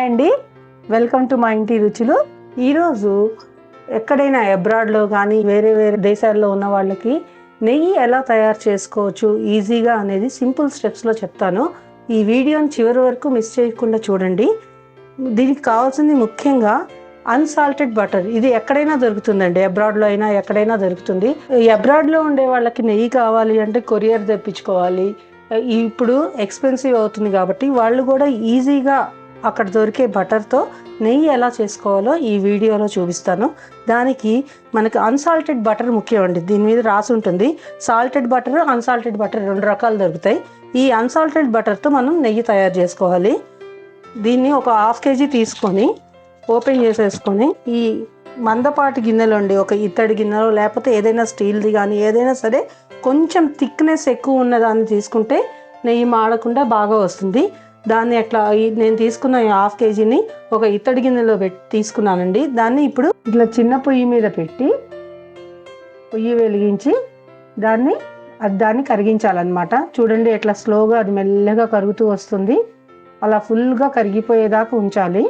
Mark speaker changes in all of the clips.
Speaker 1: Hi అండి, welcome to మా ఇంటి రుచులు. ఈరోజు ఎక్కడైనా అబ్రాడ్లో కానీ వేరే వేరే దేశాల్లో ఉన్న వాళ్ళకి నెయ్యి ఎలా తయారు చేసుకోవచ్చు ఈజీగా అనేది సింపుల్ స్టెప్స్లో చెప్తాను. ఈ వీడియోని చివరి వరకు మిస్ చేయకుండా చూడండి. దీనికి కావాల్సింది ముఖ్యంగా అన్సాల్టెడ్ బటర్. ఇది ఎక్కడైనా దొరుకుతుందండి, అబ్రాడ్లో అయినా ఎక్కడైనా దొరుకుతుంది. ఈ అబ్రాడ్లో ఉండే వాళ్ళకి నెయ్యి కావాలి అంటే కొరియర్ తెప్పించుకోవాలి. ఇప్పుడు ఎక్స్పెన్సివ్ అవుతుంది కాబట్టి వాళ్ళు కూడా ఈజీగా అక్కడ దొరికే బటర్తో నెయ్యి ఎలా చేసుకోవాలో ఈ వీడియోలో చూపిస్తాను. దానికి మనకు అన్సాల్టెడ్ బటర్ ముఖ్యం అండి. దీని మీద రాసి ఉంటుంది సాల్టెడ్ బటర్, అన్సాల్టెడ్ బటర్ 2 రకాలు దొరుకుతాయి. ఈ అన్సాల్టెడ్ బటర్తో మనం నెయ్యి తయారు చేసుకోవాలి. దీన్ని ఒక 1/2 kg తీసుకొని ఓపెన్ చేసేసుకొని ఈ మందపాటి గిన్నెలో అండి, ఒక ఇత్తడి గిన్నెలో లేకపోతే ఏదైనా స్టీల్ది కానీ ఏదైనా సరే కొంచెం థిక్నెస్ ఎక్కువ ఉన్నదాన్ని తీసుకుంటే నెయ్యి మాడకుండా బాగా వస్తుంది. దాన్ని అట్లా నేను తీసుకున్న 1/2 kgని ఒక ఇత్తడి గిన్నెలో తీసుకున్నానండి. దాన్ని ఇప్పుడు ఇట్లా చిన్న పొయ్యి మీద పెట్టి పొయ్యి వెలిగించి దాన్ని కరిగించాలన్నమాట. చూడండి ఎట్లా స్లోగా అది మెల్లగా కరుగుతూ వస్తుంది. అలా ఫుల్గా కరిగిపోయేదాకా ఉంచాలి.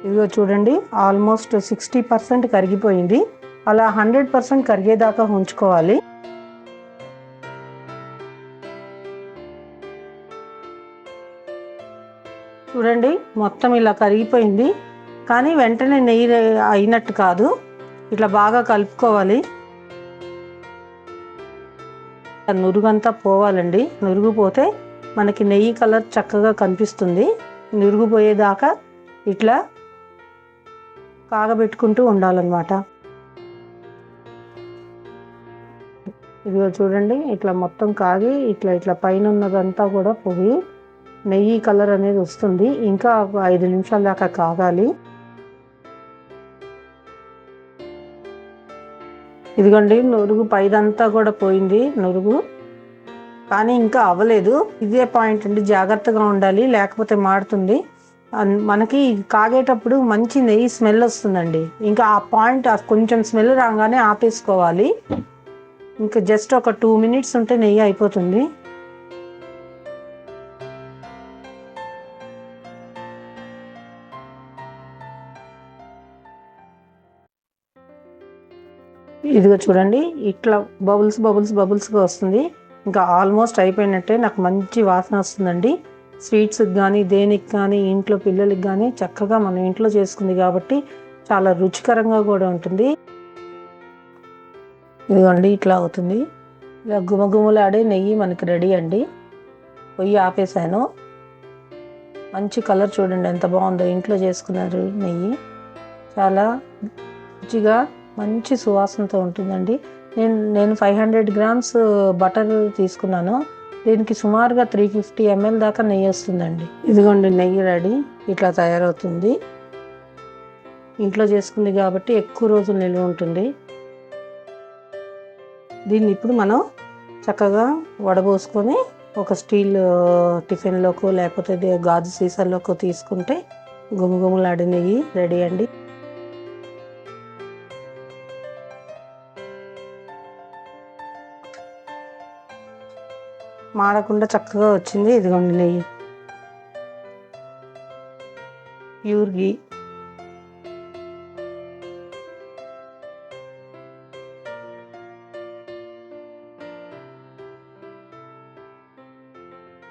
Speaker 1: ఇదిగో చూడండి, ఆల్మోస్ట్ 60% కరిగిపోయింది. అలా 100% కరిగేదాకా ఉంచుకోవాలి. చూడండి మొత్తం ఇలా కరిగిపోయింది. కానీ వెంటనే నెయ్యి అయినట్టు కాదు, ఇట్లా బాగా కలుపుకోవాలి. నురుగంతా పోవాలండి. నురుగు పోతే మనకి నెయ్యి కలర్ చక్కగా కనిపిస్తుంది. నురుగు పోయేదాకా ఇట్లా కాగబెట్టుకుంటూ ఉండాలన్నమాట. ఇదిగో చూడండి, ఇట్లా మొత్తం కాగి ఇట్లా పైన ఉన్నదంతా కూడా పోయి నెయ్యి కలర్ అనేది వస్తుంది. ఇంకా 5 నిమిషాల దాకా కాగాలి. ఇదిగోండి, నురుగు పైదంతా కూడా పోయింది నురుగు, కానీ ఇంకా అవ్వలేదు. ఇదే పాయింట్ అండి, జాగ్రత్తగా ఉండాలి లేకపోతే మాడుతుంది. మనకి కాగేటప్పుడు మంచి నెయ్యి స్మెల్ వస్తుందండి. ఇంకా ఆ పాయింట్ కొంచెం స్మెల్ రాగానే ఆపేసుకోవాలి. ఇంకా జస్ట్ ఒక 2 minutes ఉంటే నెయ్యి అయిపోతుంది. ఇదిగో చూడండి, ఇట్లా బబుల్స్గా వస్తుంది. ఇంకా ఆల్మోస్ట్ అయిపోయినట్టే. నాకు మంచి వాసన వస్తుందండి. స్వీట్స్కి కానీ దేనికి కానీ ఇంట్లో పిల్లలకి కానీ చక్కగా మనం ఇంట్లో చేసుకుంది కాబట్టి చాలా రుచికరంగా కూడా ఉంటుంది. ఇదిగోండి ఇట్లా అవుతుంది. ఇలా గుమగుమలాడే నెయ్యి మనకి రెడీ అండి. పొయ్యి ఆపేసాను. మంచి కలర్ చూడండి ఎంత బాగుందో. ఇంట్లో చేసుకున్నారు నెయ్యి, చాలా రుచిగా మంచి సువాసనతో ఉంటుందండి. నేను 500 grams బటర్ తీసుకున్నాను. దీనికి సుమారుగా 350 ml దాకా నెయ్యి వస్తుందండి. ఇదిగోండి నెయ్యి రెడీ, ఇట్లా తయారవుతుంది. ఇంట్లో చేసుకుంది కాబట్టి ఎక్కువ రోజులు నిల్వ ఉంటుంది. దీన్ని ఇప్పుడు మనం చక్కగా వడబోసుకొని ఒక స్టీల్ టిఫిన్లోకో లేకపోతే గాజు సీసాల్లోకో తీసుకుంటే గుమగుమలాడి నెయ్యి రెడీ అండి. మాడకుండా చక్కగా వచ్చింది. ఇదిగోండి నెయ్యి, ప్యూర్ ఘీ.